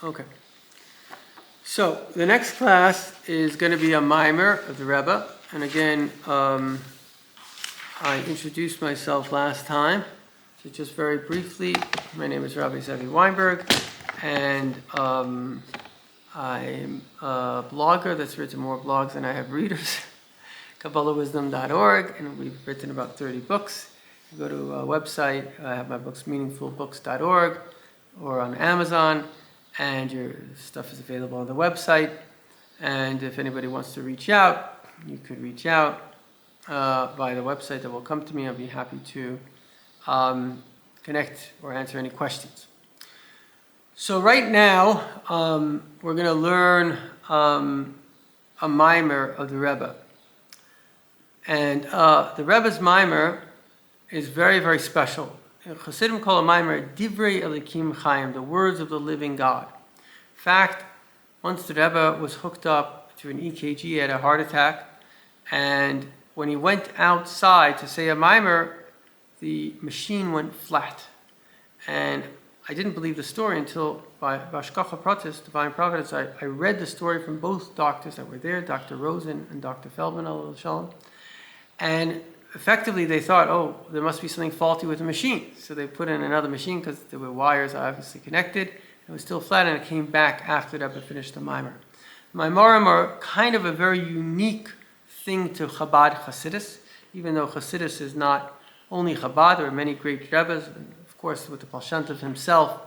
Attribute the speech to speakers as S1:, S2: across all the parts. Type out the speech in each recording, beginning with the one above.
S1: Okay. So the next class is going to be a Maamar of the Rebbe. And again, I introduced myself last time. So just very briefly, my name is Rabbi Zevi Weinberg, and I'm a blogger that's written more blogs than I have readers. KabbalahWisdom.org, and we've written about 30 books. You go to a website, I have my books, meaningfulbooks.org, or on Amazon, and your stuff is available on the website. And if anybody wants to reach out, you could reach out via the website that will come to me. I'll be happy to connect or answer any questions. So right now, we're going to learn a Maamar of the Rebbe. And the Rebbe's Maamar is very, very special. Chassidim call a Maamar Divrei Elikim Chaim, the words of the living God. In fact, once the Rebbe was hooked up to an EKG, he had a heart attack, and when he went outside to say a Maamar, the machine went flat. And I didn't believe the story until by Hashgacha Pratis, Divine Providence, I read the story from both doctors that were there, Dr. Rosen and Dr. Feldman, Holy Alshech Shul. And effectively they thought, oh, there must be something faulty with the machine. So they put in another machine because there were wires obviously connected. It was still flat, and it came back after Rebbe finished the Maamar. Maamarim are kind of a very unique thing to Chabad Hassidus, even though Hassidus is not only Chabad. There are many great Rebbes, and of course with the Baal Shem Tov himself,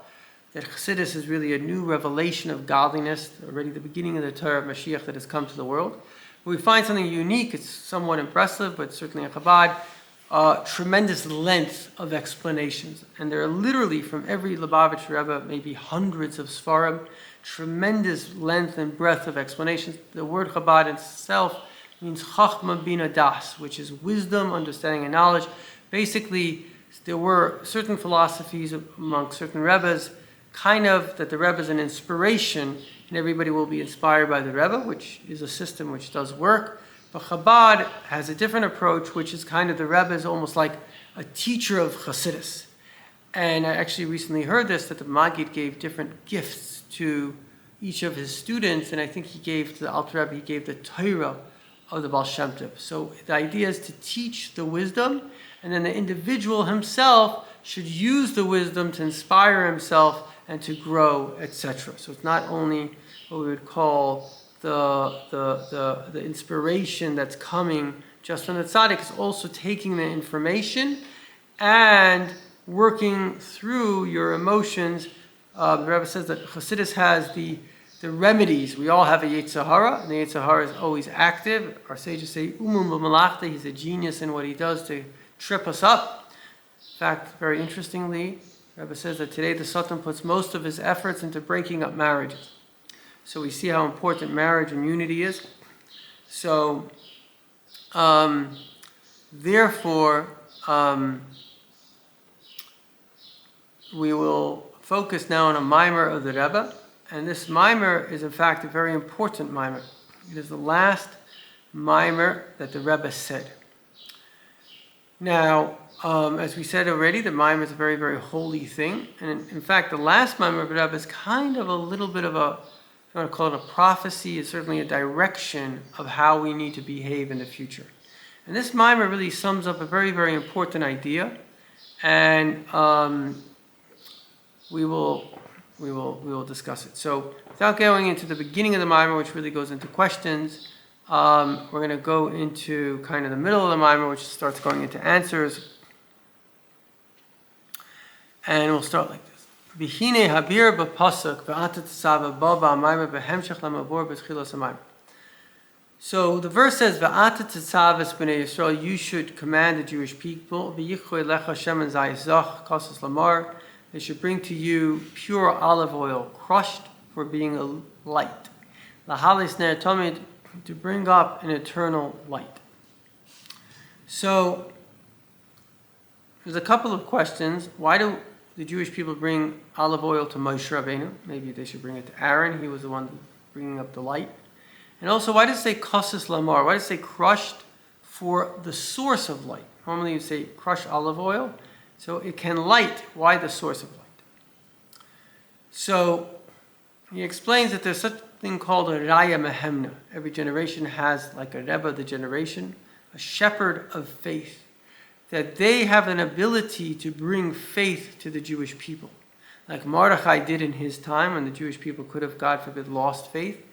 S1: that Hassidus is really a new revelation of godliness, already the beginning of the Torah of Mashiach that has come to the world. We find something unique. It's somewhat impressive, but certainly in Chabad, tremendous length of explanations. And there are literally from every Lubavitcher Rebbe, maybe hundreds of Sfarim, tremendous length and breadth of explanations. The word Chabad itself means Chachma Bina Das, which is wisdom, understanding, and knowledge. Basically, there were certain philosophies among certain Rebbes, kind of that the Rebbe is an inspiration, and everybody will be inspired by the Rebbe, which is a system which does work. But Chabad has a different approach, which is kind of the Rebbe is almost like a teacher of Chassidus. And I actually recently heard this, that the Maggid gave different gifts to each of his students, and I think he gave to the Alter Rebbe, he gave the Torah of the Baal Shem Tov. So the idea is to teach the wisdom, and then the individual himself should use the wisdom to inspire himself and to grow, etc. So it's not only what we would call the inspiration that's coming just from the tzaddik, it's also taking the information and working through your emotions. The Rebbe says that Chassidus has the remedies. We all have a Yetzer Hara, and the Yetzer Hara is always active. Our sages say, b'malachta, he's a genius in what he does to trip us up. In fact, very interestingly, Rebbe says that today the Satan puts most of his efforts into breaking up marriages. So we see how important marriage and unity is. So, therefore, we will focus now on a Maamar of the Rebbe. And this Maamar is in fact a very important Maamar. It is the last Maamar that the Rebbe said. Now, as we said already, the Maamar is a very, very holy thing. And in fact, the last Maamar of the Rebbe is kind of a little bit of a, if you want to call it a prophecy, it's certainly a direction of how we need to behave in the future. And this Maamar really sums up a very, very important idea. And we will discuss it. So without going into the beginning of the Maamar, which really goes into questions, we're going to go into kind of the middle of the Maamar, which starts going into answers. And we'll start like this. B'hinei habir b'pasuk v'ata t'tzava bo b'amaymer b'hemshech lamavor b'tchilas hamaymer. So the verse says, v'ata t'tzavas b'nei Yisrael, you should command the Jewish people, v'yichoi lecha shemen zayizach kosas lamar, they should bring to you pure olive oil, crushed for being a light. Lahalis ner tomid, to bring up an eternal light. So there's a couple of questions. Why do the Jewish people bring olive oil to Moshe Rabbeinu? Maybe they should bring it to Aaron. He was the one bringing up the light. And also, why does it say kosas lamar? Why does it say crushed for the source of light? Normally you say crushed olive oil, so it can light. Why the source of light? So he explains that there's something called a Raya Mehemna. Every generation has like a Rebbe of the generation, a shepherd of faith, that they have an ability to bring faith to the Jewish people. Like Mordechai did in his time when the Jewish people could have, God forbid, lost faith.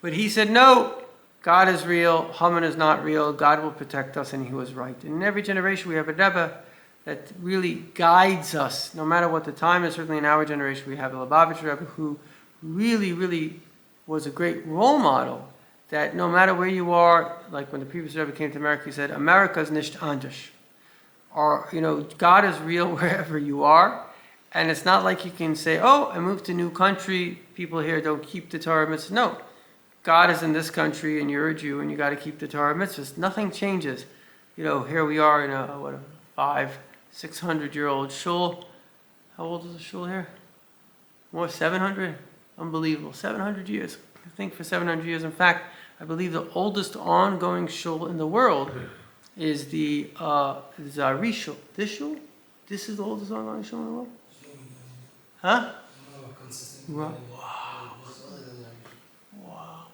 S1: But he said, no, God is real, Haman is not real, God will protect us, and he was right. And in every generation we have a Rebbe that really guides us, no matter what the time is. Certainly in our generation we have a Lubavitcher Rebbe who really was a great role model, that no matter where you are, like when the previous Rebbe came to America, he said, America is nicht anders. Or, God is real wherever you are. And it's not like you can say, oh, I moved to a new country, people here don't keep the Torah mitzvahs. No, God is in this country and you're a Jew and you got to keep the Torah mitzvahs. Nothing changes. Here we are in a 500-600-year-old shul. How old is the shul here? More, 700? Unbelievable. 700 years. I think for 700 years. In fact, I believe the oldest ongoing shul in the world is the Zari shul. This shul? This is the oldest ongoing shul in the world? Huh? Wow,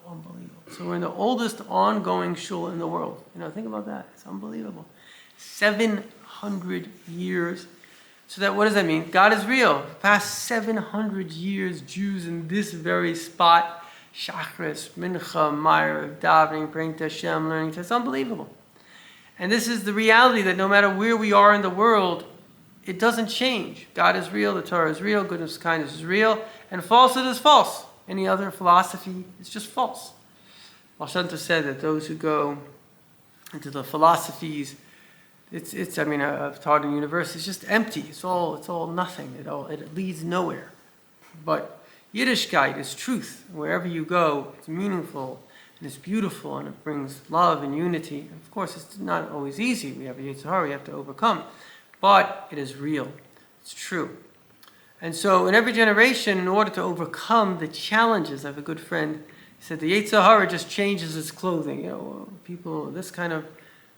S1: unbelievable. So we're in the oldest ongoing shul in the world. Think about that. It's unbelievable. 700 years. So that, what does that mean? God is real. The past 700 years, Jews in this very spot, Shachris, Mincha, Meir, davening, praying to Hashem, learning. It's unbelievable. And this is the reality that no matter where we are in the world, it doesn't change. God is real, the Torah is real, goodness, kindness is real, and falsehood is false. Any other philosophy is just false. Alshech said that those who go into the philosophies, I've taught in university, it's just empty. It's all nothing. It leads nowhere. But Yiddishkeit is truth. Wherever you go, it's meaningful and it's beautiful and it brings love and unity. And of course, it's not always easy. We have a Yetzer Hara we have to overcome. But it is real. It's true. And so in every generation, in order to overcome the challenges, I have a good friend, he said the Yetzer Hara just changes its clothing. People, this kind of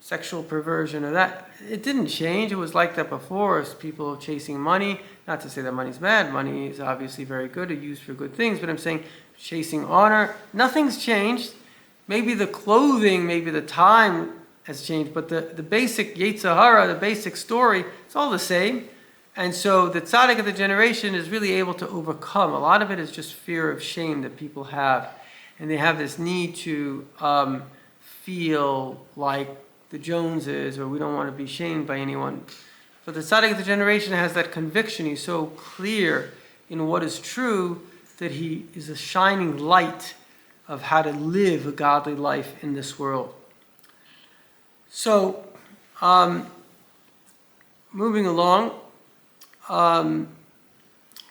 S1: sexual perversion or that, it didn't change. It was like that before. It's people chasing money. Not to say that money's bad. Money is obviously very good or used for good things. But I'm saying chasing honor. Nothing's changed. Maybe the clothing, maybe the time has changed, but the basic Yetzer Hara, the basic story, it's all the same. And so the tzaddik of the generation is really able to overcome. A lot of it is just fear of shame that people have. And they have this need to feel like the Joneses, or we don't want to be shamed by anyone. But the tzaddik of the generation has that conviction. He's so clear in what is true that he is a shining light of how to live a godly life in this world. So, moving along,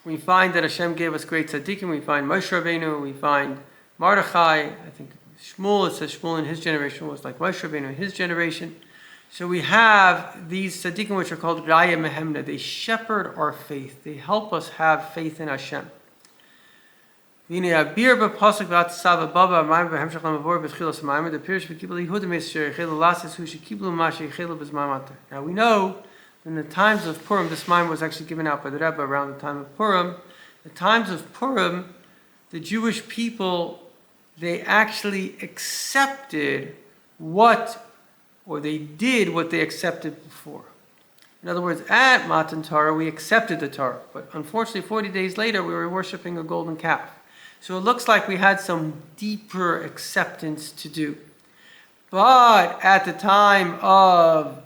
S1: we find that Hashem gave us great tzaddikim. We find Moshe Rabbeinu, we find Mordechai. I think Shmuel, it says Shmuel in his generation was like Moshe Rabbeinu in his generation. So we have these tzaddikim which are called Raya Mehemna. They shepherd our faith. They help us have faith in Hashem. The Pirish Now we know in the times of Purim, this Maamar was actually given out by the Rebbe around the time of Purim. The times of Purim, the Jewish people, they actually accepted they did what they accepted before. In other words, at Matan Torah, we accepted the Torah. But unfortunately, 40 days later, we were worshiping a golden calf. So it looks like we had some deeper acceptance to do. But at the time of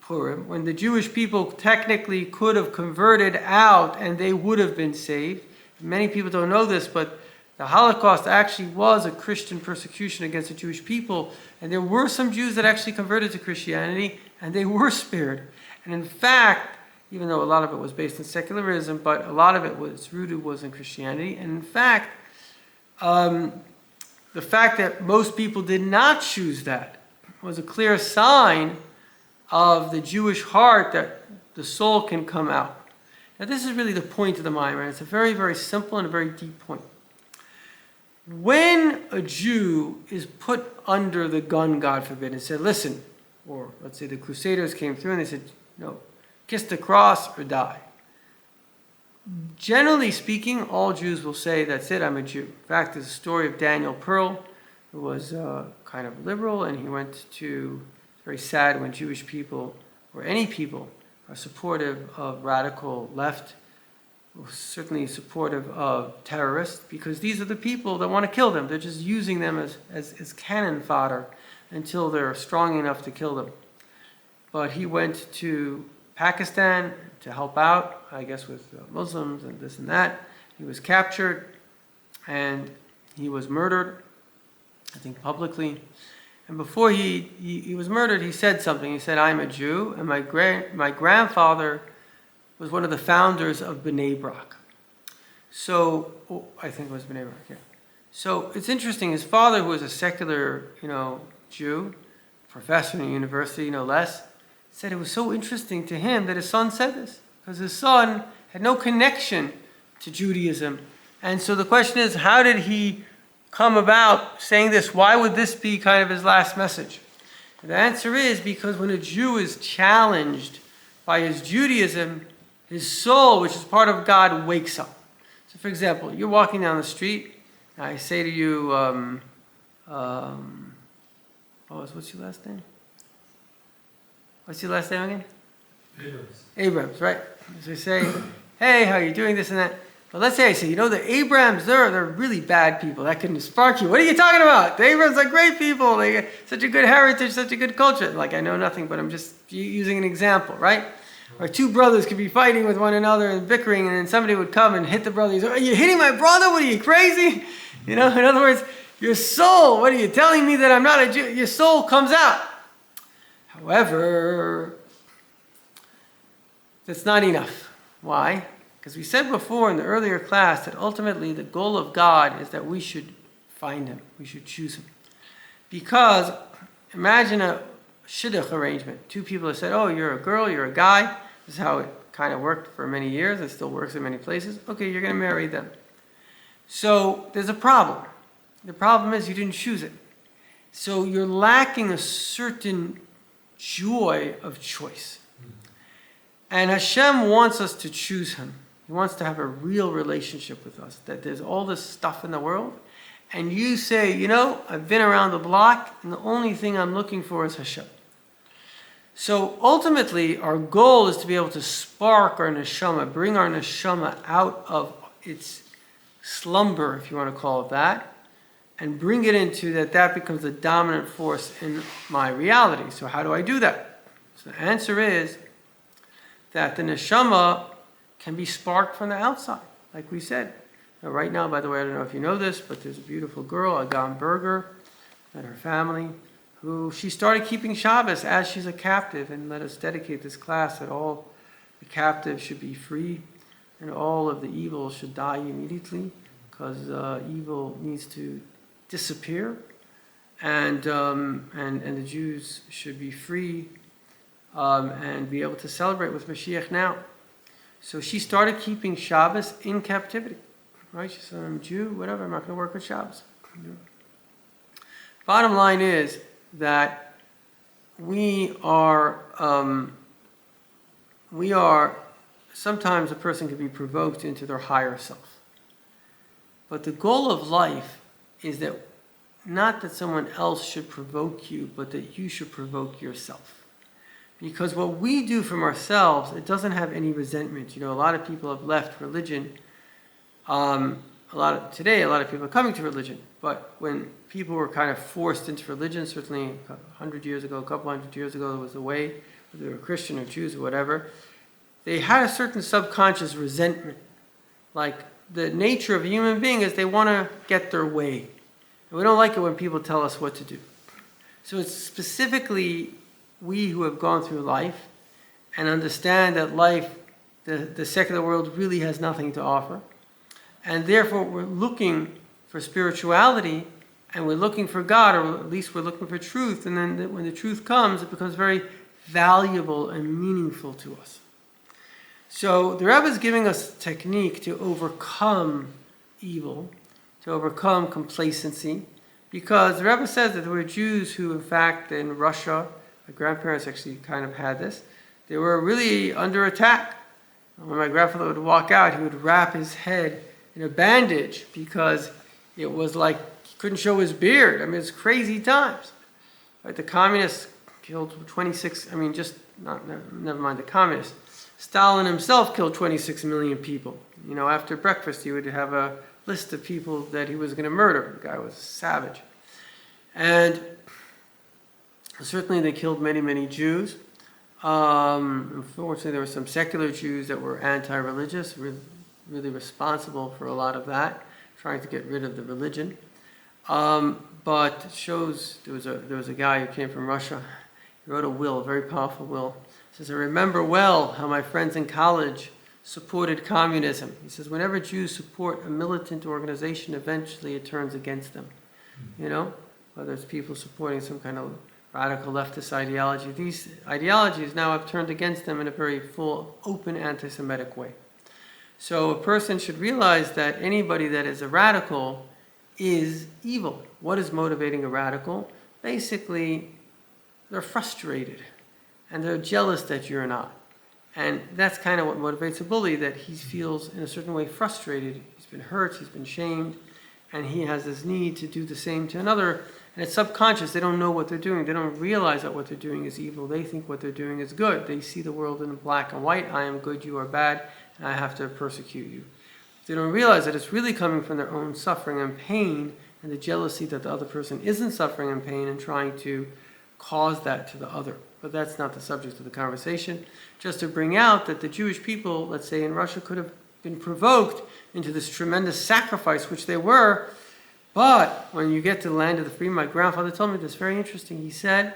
S1: Purim, when the Jewish people technically could have converted out and they would have been saved, many people don't know this, but the Holocaust actually was a Christian persecution against the Jewish people, and there were some Jews that actually converted to Christianity, and they were spared. And in fact, even though a lot of it was based in secularism, but a lot of it was rooted in Christianity, and in fact, the fact that most people did not choose that was a clear sign of the Jewish heart that the soul can come out. Now this is really the point of the Maamar, and it's a very, very simple and a very deep point. When a Jew is put under the gun, God forbid, and said, listen, or let's say the Crusaders came through and they said, no, kiss the cross or die. Generally speaking, all Jews will say, that's it, I'm a Jew. In fact, there's a story of Daniel Pearl, who was kind of liberal, and he went to, it's very sad when Jewish people, or any people, are supportive of radical left, certainly supportive of terrorists, because these are the people that want to kill them. They're just using them as cannon fodder until they're strong enough to kill them. But he went to Pakistan to help out, I guess, with Muslims and this and that. He was captured and he was murdered, I think publicly. And before he was murdered, he said something. He said, I'm a Jew, and my grandfather was one of the founders of B'nai Brak. So, I think it was B'nai Brak, yeah. So it's interesting, his father, who was a secular, Jew, professor in a university, no less, said it was so interesting to him that his son said this, because his son had no connection to Judaism. And so the question is, how did he come about saying this? Why would this be kind of his last message? And the answer is because when a Jew is challenged by his Judaism, his soul, which is part of God, wakes up. So for example, you're walking down the street, and I say to you, what's your last name? What's your last name again? Abrams, right? So I say, hey, how are you doing, this and that. But let's say I say, the Abrams, they're really bad people. That can spark you. What are you talking about? The Abrams are great people. They get such a good heritage, such a good culture. Like, I know nothing, but I'm just using an example, right? Or two brothers could be fighting with one another and bickering, and then somebody would come and hit the brother. He's like, are you hitting my brother? What are you, crazy? In other words, your soul, what are you telling me that I'm not a Jew? Your soul comes out. However, that's not enough. Why? Because we said before in the earlier class that ultimately the goal of God is that we should find him. We should choose him. Because imagine a shidduch arrangement. Two people have said, oh, you're a girl, you're a guy. This is how it kind of worked for many years. It still works in many places. Okay, you're going to marry them. So there's a problem. The problem is you didn't choose it. So you're lacking a certain joy of choice. And Hashem wants us to choose him. He wants to have a real relationship with us. That there's all this stuff in the world. And you say, I've been around the block, and the only thing I'm looking for is Hashem. So ultimately, our goal is to be able to spark our neshama, bring our neshama out of its slumber, if you want to call it that, and bring it into that becomes the dominant force in my reality. So how do I do that? So the answer is that the neshama can be sparked from the outside, like we said. Now, right now, by the way, I don't know if you know this, but there's a beautiful girl, Agam Berger, and her family, who she started keeping Shabbos as she's a captive, and let us dedicate this class that all the captives should be free, and all of the evil should die immediately, because evil needs to disappear, and the Jews should be free and be able to celebrate with Mashiach now. So she started keeping Shabbos in captivity. Right? She said, I'm a Jew, whatever, I'm not going to work with Shabbos. Bottom line is that we are, sometimes a person can be provoked into their higher self. But the goal of life is that not that someone else should provoke you, but that you should provoke yourself. Because what we do from ourselves, it doesn't have any resentment. A lot of people have left religion. Today, a lot of people are coming to religion. But when people were kind of forced into religion, certainly a couple hundred years ago, there was a way, whether they were Christian or Jews or whatever, they had a certain subconscious resentment. Like the nature of a human being is they want to get their way. And we don't like it when people tell us what to do. So it's specifically we who have gone through life and understand that life, the secular world really has nothing to offer. And therefore we're looking for spirituality and we're looking for God, or at least we're looking for truth. And then when the truth comes, it becomes very valuable and meaningful to us. So the Rebbe is giving us a technique to overcome evil, to overcome complacency, because the Rebbe says that there were Jews who, in fact, in Russia, my grandparents actually kind of had this, they were really under attack. When my grandfather would walk out, he would wrap his head in a bandage because it was like he couldn't show his beard. I mean, it's crazy times. Right? The communists killed 26, never mind the communists. Stalin himself killed 26 million people. You know, after breakfast, he would have a list of people that he was going to murder. The guy was a savage. And certainly they killed many, many Jews. Unfortunately, there were some secular Jews that were anti-religious, really responsible for a lot of that, trying to get rid of the religion. But it shows, there was a guy who came from Russia. He wrote a will, a very powerful will. He says, I remember well how my friends in college supported communism. He says, whenever Jews support a militant organization, eventually it turns against them. You know, whether it's people supporting some kind of radical leftist ideology. These ideologies now have turned against them in a very full, open, anti-Semitic way. So a person should realize that anybody that is a radical is evil. What is motivating a radical? Basically, they're frustrated and they're jealous that you're not. And that's kind of what motivates a bully, that he feels in a certain way frustrated. He's been hurt, he's been shamed, and he has this need to do the same to another. And it's subconscious. They don't know what they're doing. They don't realize that what they're doing is evil. They think what they're doing is good. They see the world in black and white. I am good, you are bad, and I have to persecute you. They don't realize that it's really coming from their own suffering and pain and the jealousy that the other person isn't suffering and pain and trying to cause that to the other. But that's not the subject of the conversation. Just to bring out that the Jewish people, let's say in Russia, could have been provoked into this tremendous sacrifice, which they were. But when you get to the land of the free, my grandfather told me this, very interesting. He said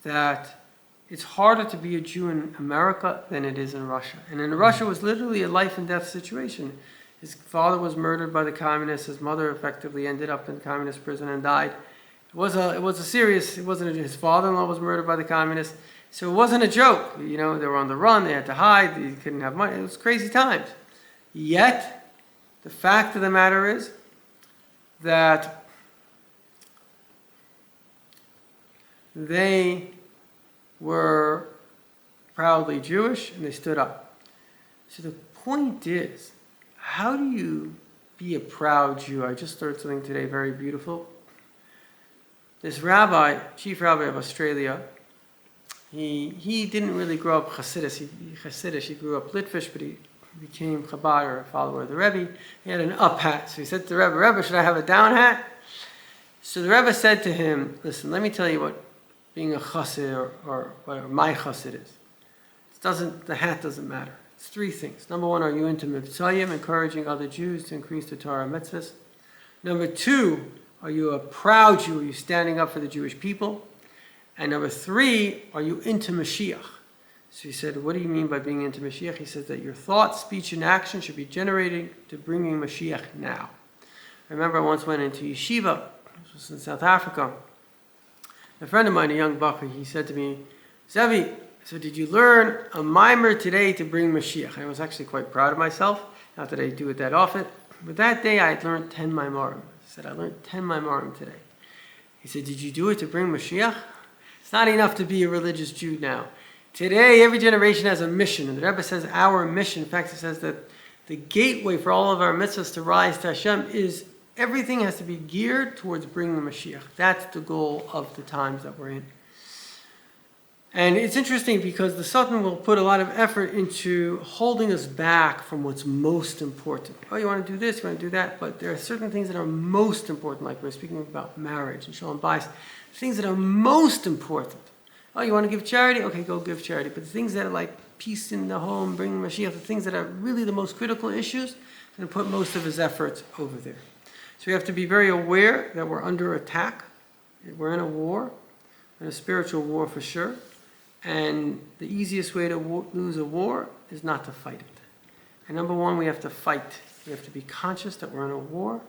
S1: that it's harder to be a Jew in America than it is in Russia. And in Russia, it was literally a life and death situation. His father was murdered by the communists. His mother effectively ended up in communist prison and died. It wasn't his father-in-law was murdered by the communists. So it wasn't a joke. You know, they were on the run. They had to hide. They couldn't have money. It was crazy times. Yet, the fact of the matter is that they were proudly Jewish and they stood up. So the point is, how do you be a proud Jew? I just learned something today very beautiful. This rabbi, chief rabbi of Australia, he didn't really grow up Chassidish. He grew up Litvish, but he became Chabad, or a follower of the Rebbe. He had an up hat. So he said to the Rebbe, should I have a down hat? So the Rebbe said to him, listen, let me tell you what being a Chassid or my Chassid is. The hat doesn't matter. It's three things. Number one, are you into mitzvahim, encouraging other Jews to increase the Torah mitzvahs? Number two, are you a proud Jew? Are you standing up for the Jewish people? And number three, are you into Mashiach? So he said, what do you mean by being into Mashiach? He says that your thought, speech, and action should be generating to bringing Mashiach now. I remember I once went into yeshiva. This was in South Africa. A friend of mine, a young bacher, he said to me, Zevi, so did you learn a Maamar today to bring Mashiach? And I was actually quite proud of myself. Not that I do it that often. But that day I had learned 10 Maamarim. He said, I learned 10 Maamarim today. He said, did you do it to bring Mashiach? It's not enough to be a religious Jew now. Today, every generation has a mission. And the Rebbe says our mission, in fact, it says that the gateway for all of our mitzvahs to rise to Hashem is everything has to be geared towards bringing the Mashiach. That's the goal of the times that we're in. And it's interesting because the Sultan will put a lot of effort into holding us back from what's most important. Oh, you want to do this, you want to do that, but there are certain things that are most important, like we're speaking about marriage and Shalom Bayis, things that are most important. Oh, you want to give charity? Okay, go give charity. But the things that are like peace in the home, bringing Mashiach, the things that are really the most critical issues, and put most of his efforts over there. So we have to be very aware that we're under attack. We're in a war, in a spiritual war for sure. And the easiest way to lose a war is not to fight it. And number one, we have to fight. We have to be conscious that we're in a war.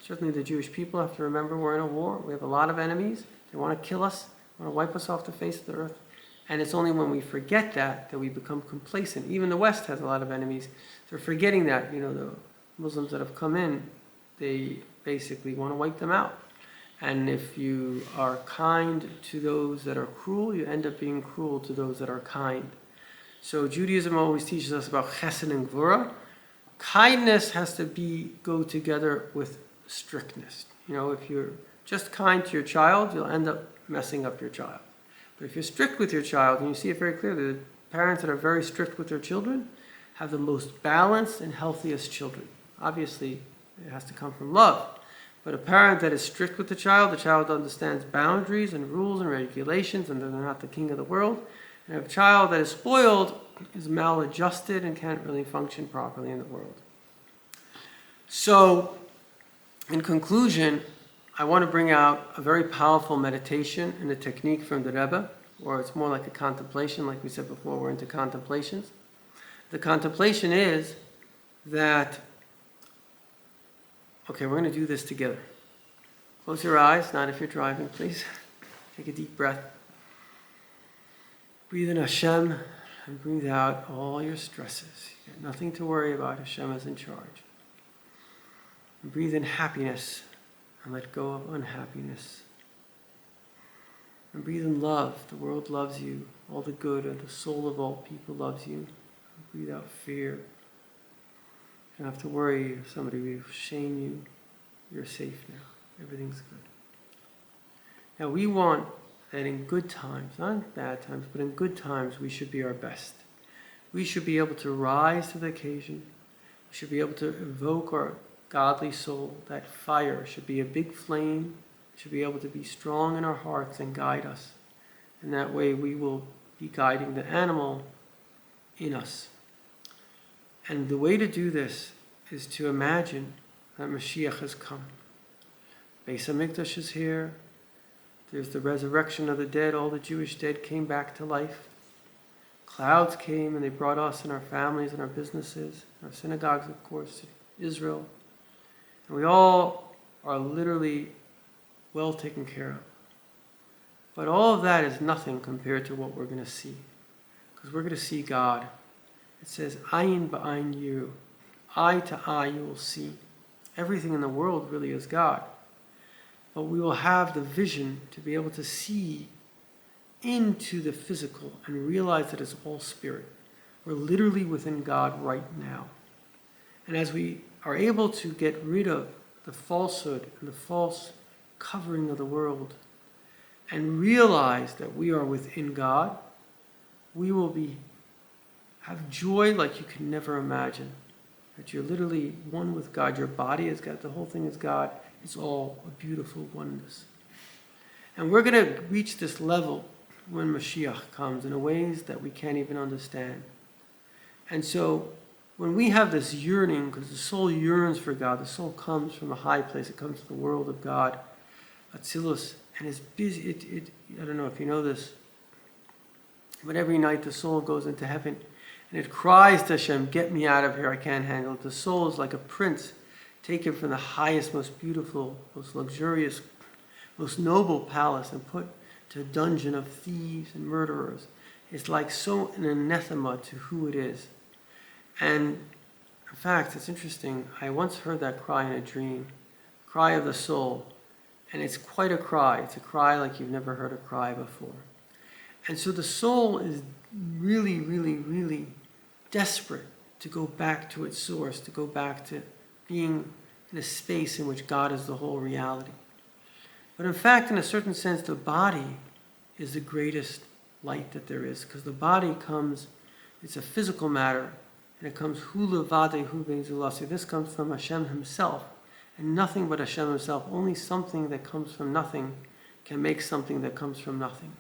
S1: Certainly the Jewish people have to remember we're in a war. We have a lot of enemies. They want to kill us. They want to wipe us off the face of the earth. And it's only when we forget that we become complacent. Even the West has a lot of enemies. They're forgetting that. You know, the Muslims that have come in, they basically want to wipe them out. And if you are kind to those that are cruel, you end up being cruel to those that are kind. So Judaism always teaches us about chesed and gvura. Kindness has to go together with strictness. If you're just kind to your child, you'll end up messing up your child. But if you're strict with your child, and you see it very clearly, the parents that are very strict with their children have the most balanced and healthiest children. Obviously, it has to come from love. But a parent that is strict with the child understands boundaries and rules and regulations, and they're not the king of the world. And a child that is spoiled is maladjusted and can't really function properly in the world. So, in conclusion, I want to bring out a very powerful meditation and a technique from the Rebbe, or it's more like a contemplation. Like we said before, we're into contemplations. The contemplation is that, okay, we're going to do this together. Close your eyes, not if you're driving, please. Take a deep breath. Breathe in Hashem and breathe out all your stresses. You have nothing to worry about. Hashem is in charge. And breathe in happiness and let go of unhappiness. And breathe in love. The world loves you. All the good and the soul of all people loves you. And breathe out fear. You don't have to worry if somebody will shame you. You're safe now. Everything's good. Now we want that in good times, not in bad times, but in good times, we should be our best. We should be able to rise to the occasion. We should be able to evoke our godly soul. That fire should be a big flame. It should be able to be strong in our hearts and guide us. And that way we will be guiding the animal in us. And the way to do this is to imagine that Mashiach has come. Beis HaMikdash is here. There's the resurrection of the dead. All the Jewish dead came back to life. Clouds came and they brought us and our families and our businesses, our synagogues, of course, to Israel. And we all are literally well taken care of. But all of that is nothing compared to what we're going to see. Because we're going to see God. It says, Ayin ba'ayin yiru. Eye to eye you will see. Everything in the world really is God. But we will have the vision to be able to see into the physical and realize that it's all spirit. We're literally within God right now. And as we are able to get rid of the falsehood and the false covering of the world and realize that we are within God, we will have joy like you can never imagine. That you're literally one with God. Your body is God. The whole thing is God. It's all a beautiful oneness. And we're going to reach this level when Mashiach comes in ways that we can't even understand. And so when we have this yearning, because the soul yearns for God, the soul comes from a high place. It comes to the world of God, Atzilus, and it's busy. I don't know if you know this, but every night the soul goes into heaven and it cries to Hashem, get me out of here, I can't handle it. The soul is like a prince taken from the highest, most beautiful, most luxurious, most noble palace and put to a dungeon of thieves and murderers. It's like so an anathema to who it is. And in fact, it's interesting, I once heard that cry in a dream, cry of the soul, and it's quite a cry. It's a cry like you've never heard a cry before. And so the soul is really, really, really desperate to go back to its source, to go back to being in a space in which God is the whole reality. But in fact, in a certain sense, the body is the greatest light that there is, because the body comes, it's a physical matter, and it comes hu levade hu bein zulasi. This comes from Hashem himself, and nothing but Hashem himself. Only something that comes from nothing can make something that comes from nothing.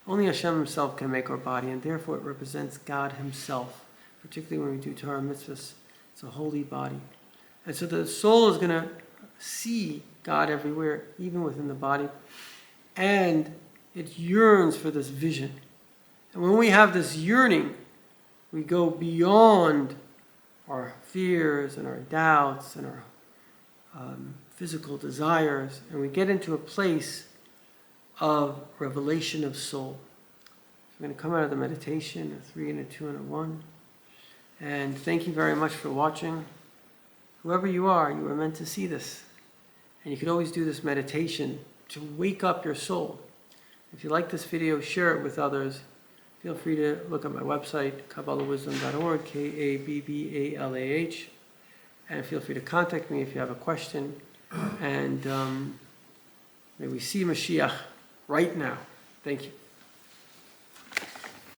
S1: Only Hashem himself can make our body, and therefore it represents God himself. Particularly when we do Torah mitzvahs, it's a holy body. And so the soul is going to see God everywhere, even within the body. And it yearns for this vision. And when we have this yearning, we go beyond our fears and our doubts and our physical desires, and we get into a place of revelation of soul. So we're going to come out of the meditation, a 3 and a 2 and a 1. And thank you very much for watching. Whoever you are meant to see this. And you can always do this meditation to wake up your soul. If you like this video, share it with others. feel free to look at my website, KabalahWisdom.org, Kabbalah, and feel free to contact me if you have a question. And may we see Mashiach right now. Thank you.